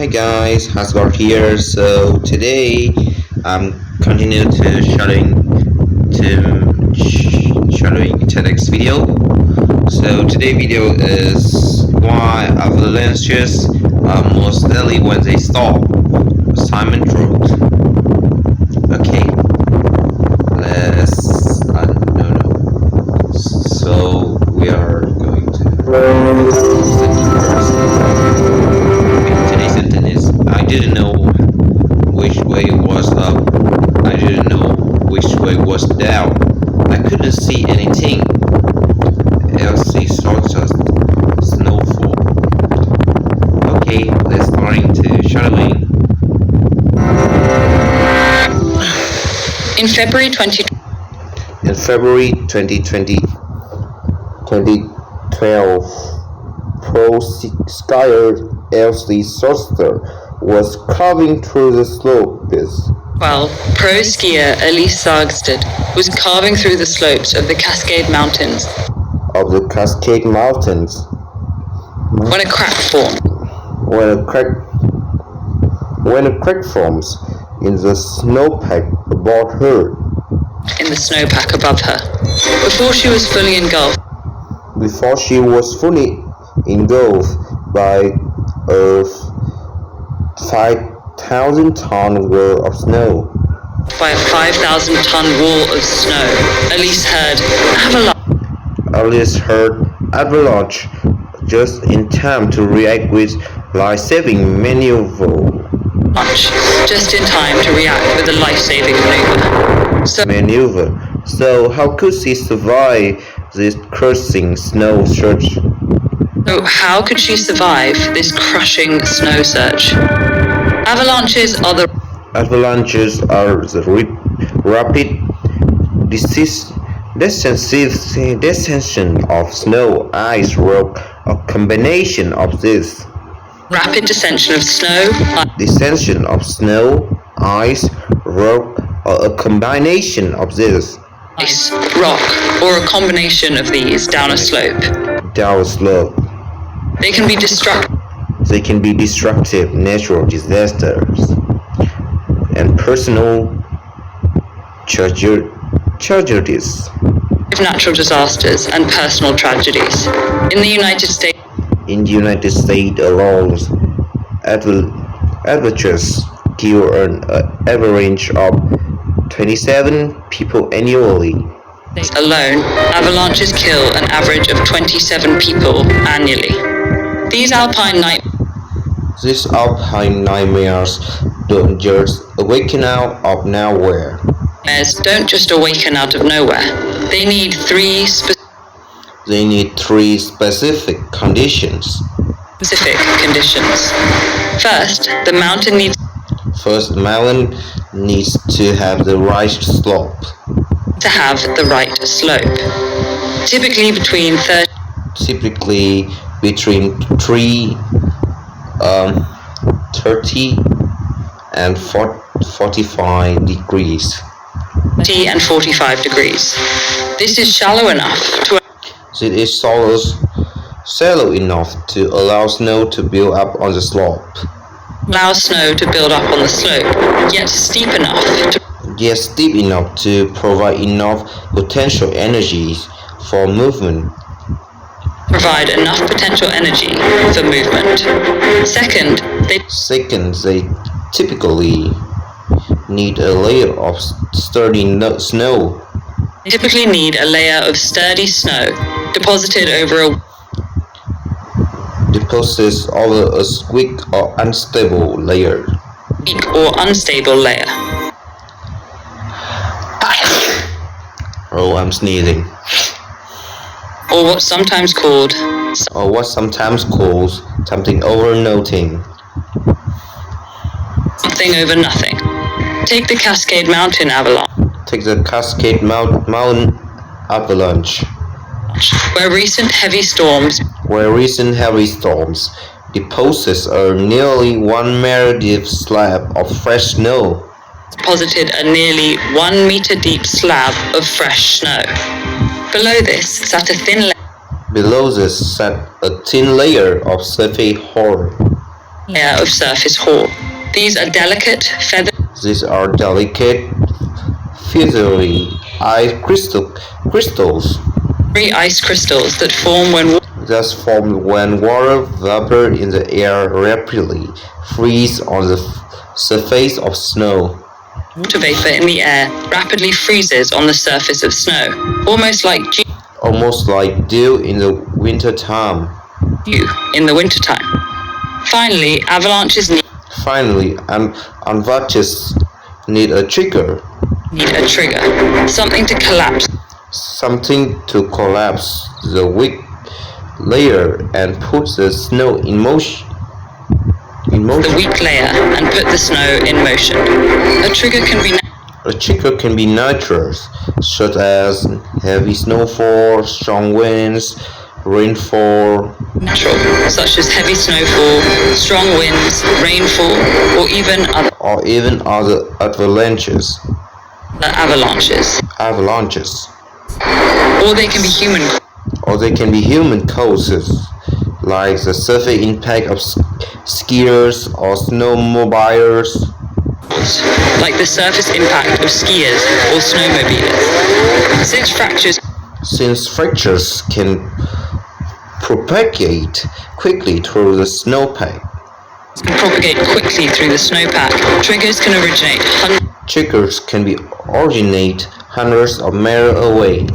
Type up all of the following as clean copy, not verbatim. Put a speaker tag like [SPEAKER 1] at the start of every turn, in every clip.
[SPEAKER 1] Hi guys, Hasgar here. So today I'm continue to shadowing TEDx video. So today video is why avalanches are most deadly when they stop. Simon wrote. Okay, let's no. So we are going to today's sentence is I didn't know which way was up. I didn't know which way was down. I couldn't see anything. Elsie saw just snowfall. Okay, let's start to shadowing.
[SPEAKER 2] In February
[SPEAKER 1] 2012, pro skier Elsie Soster was carving through the slopes.
[SPEAKER 2] pro skier Elise Sargstad was carving through the slopes of the Cascade Mountains when a crack formed.
[SPEAKER 1] When a crack forms in the snowpack above her.
[SPEAKER 2] Before she was fully
[SPEAKER 1] engulfed by a 5,000-ton wall of snow.
[SPEAKER 2] By a 5,000-ton wall of snow, Elise
[SPEAKER 1] heard avalanche just in time to react with life-saving maneuver. So how could she survive this crushing snow surge? Avalanches are the rapid descension of snow, ice, rock, a combination of this.
[SPEAKER 2] Rapid descension of snow,
[SPEAKER 1] ice, rock, or a combination of this.
[SPEAKER 2] Ice, rock, or a combination of these down a slope. They can be
[SPEAKER 1] destructive natural disasters and personal tragedies.
[SPEAKER 2] Natural disasters and personal tragedies. In the
[SPEAKER 1] United States alone, avalanches kill an average of 27 people annually.
[SPEAKER 2] Avalanches kill an average of 27 people annually. These alpine
[SPEAKER 1] nightmares don't just awaken out of nowhere.
[SPEAKER 2] They need three
[SPEAKER 1] specific conditions.
[SPEAKER 2] First, the mountain
[SPEAKER 1] needs to have the right slope. Typically between 30 and 45 degrees.
[SPEAKER 2] This is shallow enough
[SPEAKER 1] to allow snow to build up on the slope.
[SPEAKER 2] Yet steep enough
[SPEAKER 1] to provide enough potential energy for movement. Second, they typically need a layer of sturdy snow.
[SPEAKER 2] Deposited over
[SPEAKER 1] a weak or unstable layer. Oh, I'm sneezing.
[SPEAKER 2] Or what's sometimes called
[SPEAKER 1] something over nothing.
[SPEAKER 2] Something over nothing. Take the Cascade Mountain
[SPEAKER 1] avalanche.
[SPEAKER 2] Where recent heavy storms
[SPEAKER 1] deposits a nearly 1 meter slab of fresh snow.
[SPEAKER 2] Deposited a nearly 1 meter deep slab of fresh snow. Below this sat a thin layer
[SPEAKER 1] of surface horror.
[SPEAKER 2] layer of surface hoar. These are delicate, feathery
[SPEAKER 1] These are delicate, feathery crystals
[SPEAKER 2] ice crystals that form when
[SPEAKER 1] thus formed when water vapor in the air rapidly freeze on the surface of snow.
[SPEAKER 2] water vapor in the air rapidly freezes on the surface of snow, almost like
[SPEAKER 1] Almost like dew in the winter time.
[SPEAKER 2] dew in the wintertime. Finally, avalanches
[SPEAKER 1] Finally, avalanches need a trigger,
[SPEAKER 2] need a trigger, something to collapse
[SPEAKER 1] something to collapse the weak layer and put the snow in motion.
[SPEAKER 2] the weak layer and put the snow in motion. A trigger can be
[SPEAKER 1] A trigger can be natural, such as heavy snowfall, strong winds, rainfall,
[SPEAKER 2] natural, such as heavy snowfall, strong winds, rainfall, or even
[SPEAKER 1] other avalanches.
[SPEAKER 2] avalanches. Or they can be human
[SPEAKER 1] Causes, like the surface impact of skiers or snowmobiles.
[SPEAKER 2] like the surface impact of skiers or snowmobilers.
[SPEAKER 1] Since fractures can propagate quickly through the snowpack,
[SPEAKER 2] triggers can
[SPEAKER 1] originate hundreds of miles away,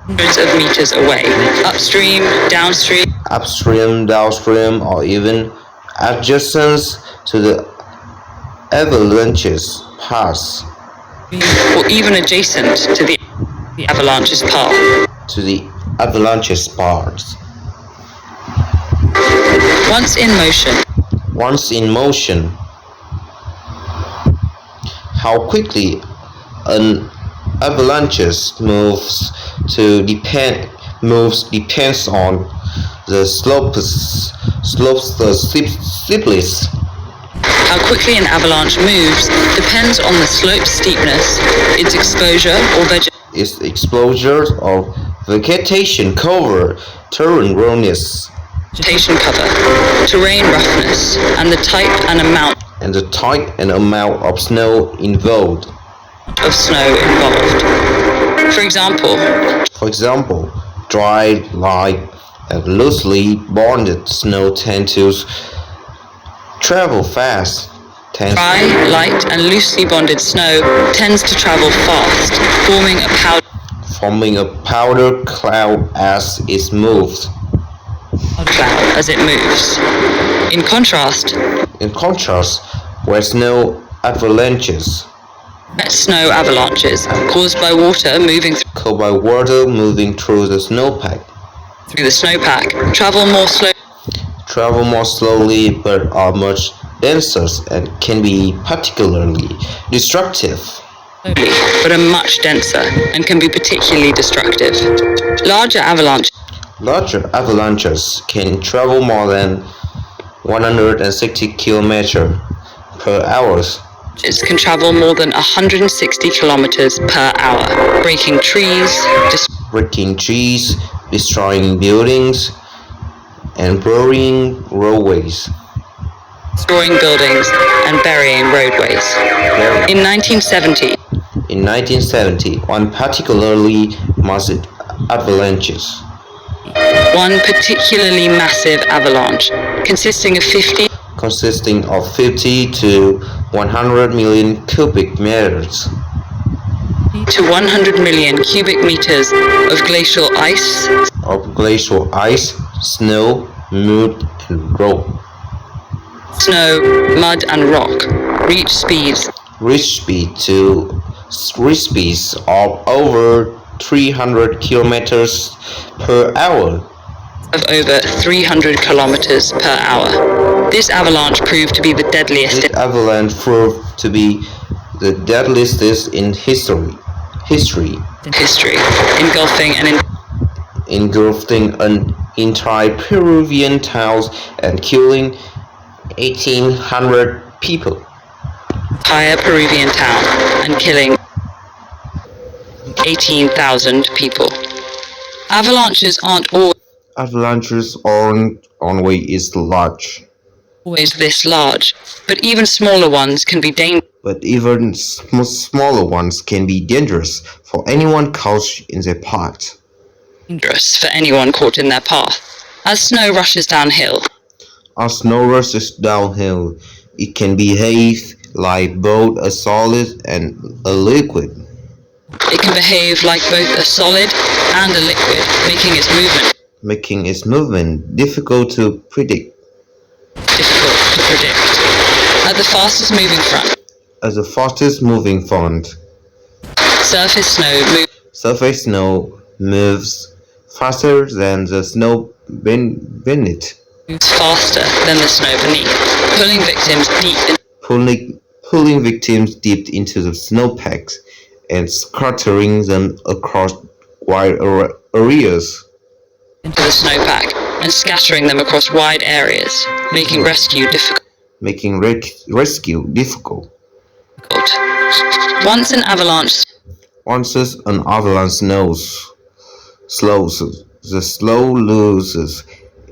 [SPEAKER 2] hundreds of meters away, upstream,
[SPEAKER 1] downstream, or even adjacent to the avalanche's path.
[SPEAKER 2] or even adjacent to the avalanche's path.
[SPEAKER 1] To the avalanche's path.
[SPEAKER 2] Once in motion,
[SPEAKER 1] how quickly an avalanche moves depends on the steepness.
[SPEAKER 2] how quickly an avalanche moves depends on the slope's steepness, its exposure
[SPEAKER 1] of vegetation cover, terrain roughness,
[SPEAKER 2] terrain roughness, and the type and
[SPEAKER 1] amount of snow involved.
[SPEAKER 2] For
[SPEAKER 1] example, dry, light, and loosely bonded snow tend to travel fast.
[SPEAKER 2] Dry, light, and loosely bonded snow tends to travel fast,
[SPEAKER 1] forming a powder cloud as it moves.
[SPEAKER 2] In contrast,
[SPEAKER 1] wet snow avalanches
[SPEAKER 2] caused by water moving
[SPEAKER 1] through the snowpack travel more slowly but are much denser and can be particularly destructive.
[SPEAKER 2] but are much denser and can be particularly destructive. Larger
[SPEAKER 1] avalanches can travel more than 160 km per hour.
[SPEAKER 2] It can travel more than 160 kilometers per hour, breaking trees,
[SPEAKER 1] destroying buildings, and burying roadways.
[SPEAKER 2] destroying buildings and burying roadways. In 1970,
[SPEAKER 1] one particularly massive
[SPEAKER 2] avalanche, consisting of
[SPEAKER 1] 50 to 100 million cubic meters
[SPEAKER 2] to 100 million cubic meters of glacial ice,
[SPEAKER 1] snow, mud, and rock.
[SPEAKER 2] Reach speeds
[SPEAKER 1] of over 300 kilometers per hour.
[SPEAKER 2] of over 300 kilometers per hour. This avalanche proved to be the deadliest
[SPEAKER 1] in history, engulfing an entire Peruvian town and killing 1,800 people.
[SPEAKER 2] Entire Peruvian town and killing 18,000 people. Avalanches aren't always
[SPEAKER 1] Avalanches aren't always large.
[SPEAKER 2] always this large, but even smaller ones can be dangerous.
[SPEAKER 1] But even smaller ones can be dangerous for anyone caught in their path.
[SPEAKER 2] Dangerous for anyone caught in their path. As snow rushes downhill,
[SPEAKER 1] As snow rushes downhill, it can behave like both a solid and a liquid,
[SPEAKER 2] it can behave like both a solid and a liquid,
[SPEAKER 1] making its movement difficult to predict.
[SPEAKER 2] At the fastest moving front,
[SPEAKER 1] As the fastest moving front, surface snow moves faster than the snow beneath,
[SPEAKER 2] moves faster than the snow beneath,
[SPEAKER 1] pulling victims deep into the snowpacks and scattering them across wide areas,
[SPEAKER 2] into the snowpack and scattering them across wide areas, making rescue difficult.
[SPEAKER 1] Rescue difficult.
[SPEAKER 2] Once an avalanche
[SPEAKER 1] slows, the slow loses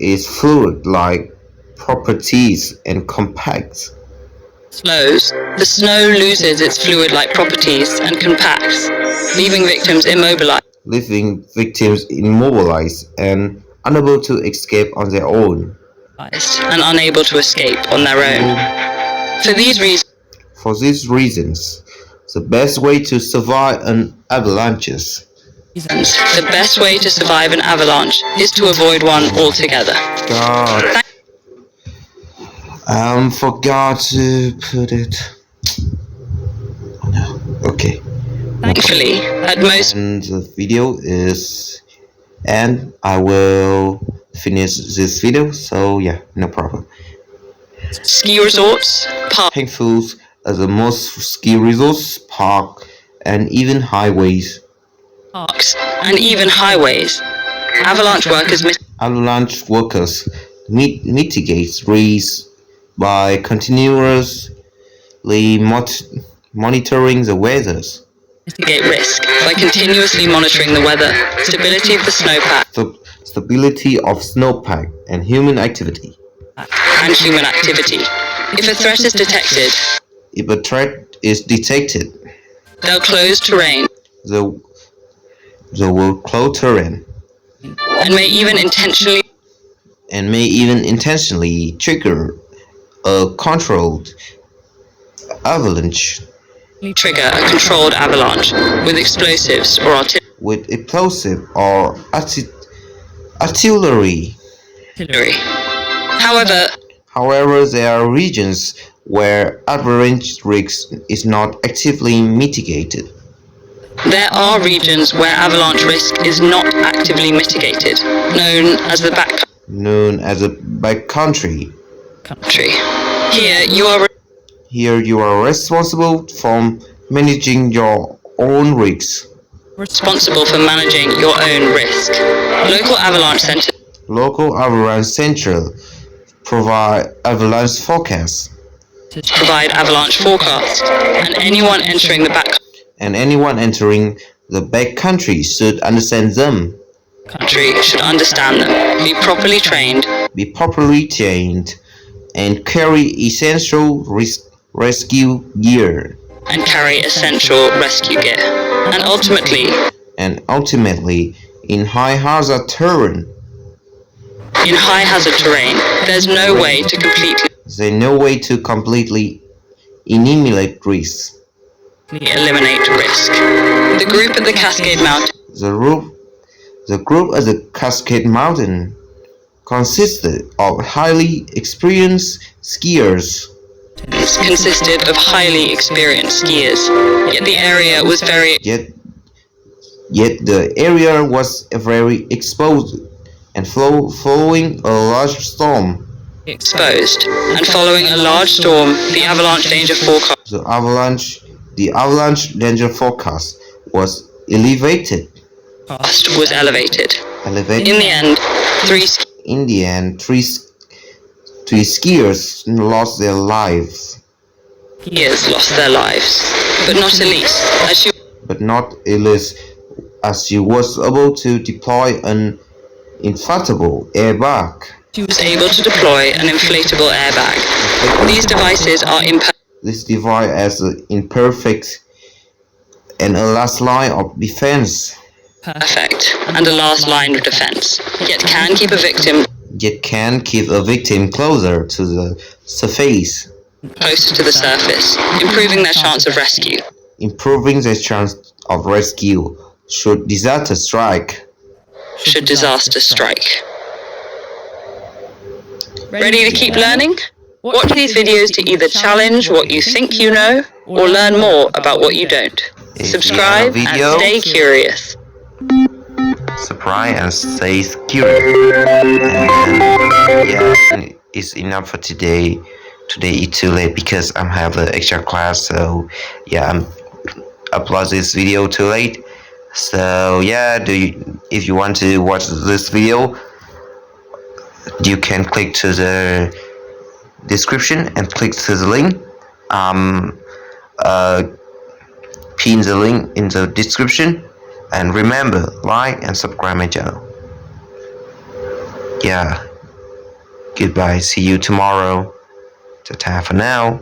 [SPEAKER 1] its fluid-like properties and compacts.
[SPEAKER 2] The snow loses its fluid-like properties and compacts, leaving victims
[SPEAKER 1] immobilized and unable to escape on their own. For these reasons, the best way to survive an avalanche is
[SPEAKER 2] to avoid one altogether.
[SPEAKER 1] God, forgot to put it. Okay.
[SPEAKER 2] Thankfully, at most,
[SPEAKER 1] and the video is, and I will finish this video. So yeah, no problem.
[SPEAKER 2] Ski resorts,
[SPEAKER 1] Thankful as the most ski resorts, parks, and even highways. Avalanche workers mitigate risks by continuously monitoring the weather.
[SPEAKER 2] Stability of the snowpack,
[SPEAKER 1] Stability of snowpack and human activity.
[SPEAKER 2] If a threat is detected, they'll close terrain.
[SPEAKER 1] They will close terrain.
[SPEAKER 2] And may even
[SPEAKER 1] intentionally trigger a controlled avalanche.
[SPEAKER 2] Trigger a controlled avalanche with explosives or
[SPEAKER 1] artillery. However, there are regions where avalanche risk is not actively mitigated.
[SPEAKER 2] There are regions where avalanche risk is not actively mitigated, known as the
[SPEAKER 1] backcountry.
[SPEAKER 2] Here
[SPEAKER 1] you are responsible for managing your own risks. Local avalanche centers provide avalanche forecasts.
[SPEAKER 2] And anyone entering
[SPEAKER 1] the backcountry should understand them.
[SPEAKER 2] Be properly
[SPEAKER 1] trained, and carry essential rescue gear.
[SPEAKER 2] And
[SPEAKER 1] ultimately, in high hazard terrain,
[SPEAKER 2] there's no way to completely
[SPEAKER 1] eliminate risk.
[SPEAKER 2] The group at the Cascade Mountain.
[SPEAKER 1] The group at the Cascade Mountain consisted of highly experienced skiers. Yet the area was very exposed and following a large storm.
[SPEAKER 2] Following a large storm, the avalanche danger
[SPEAKER 1] forecast was elevated. In the end, three skiers lost their lives. But not Elise, as she was able to deploy an inflatable airbag.
[SPEAKER 2] She was able to deploy an inflatable airbag. These devices are
[SPEAKER 1] This device as imperfect and a last line of defense.
[SPEAKER 2] imperfect and a last line of defense, yet can keep a victim closer
[SPEAKER 1] to the surface,
[SPEAKER 2] closer to the surface, improving their chance of rescue.
[SPEAKER 1] should disaster strike.
[SPEAKER 2] Should disaster strike. Ready to keep learning? Watch these videos to either challenge what you think you know or learn more about what you don't. Subscribe and stay curious.
[SPEAKER 1] Subscribe and stay curious. And yeah, it's enough for today. Today it's too late because I'm having an extra class, so yeah, I'm upload this video too late. So yeah, if you want to watch this video, you can click to the description and click to the link. Pin the link in the description, and remember, like and subscribe my channel. Yeah, goodbye, see you tomorrow. Ta-ta for now.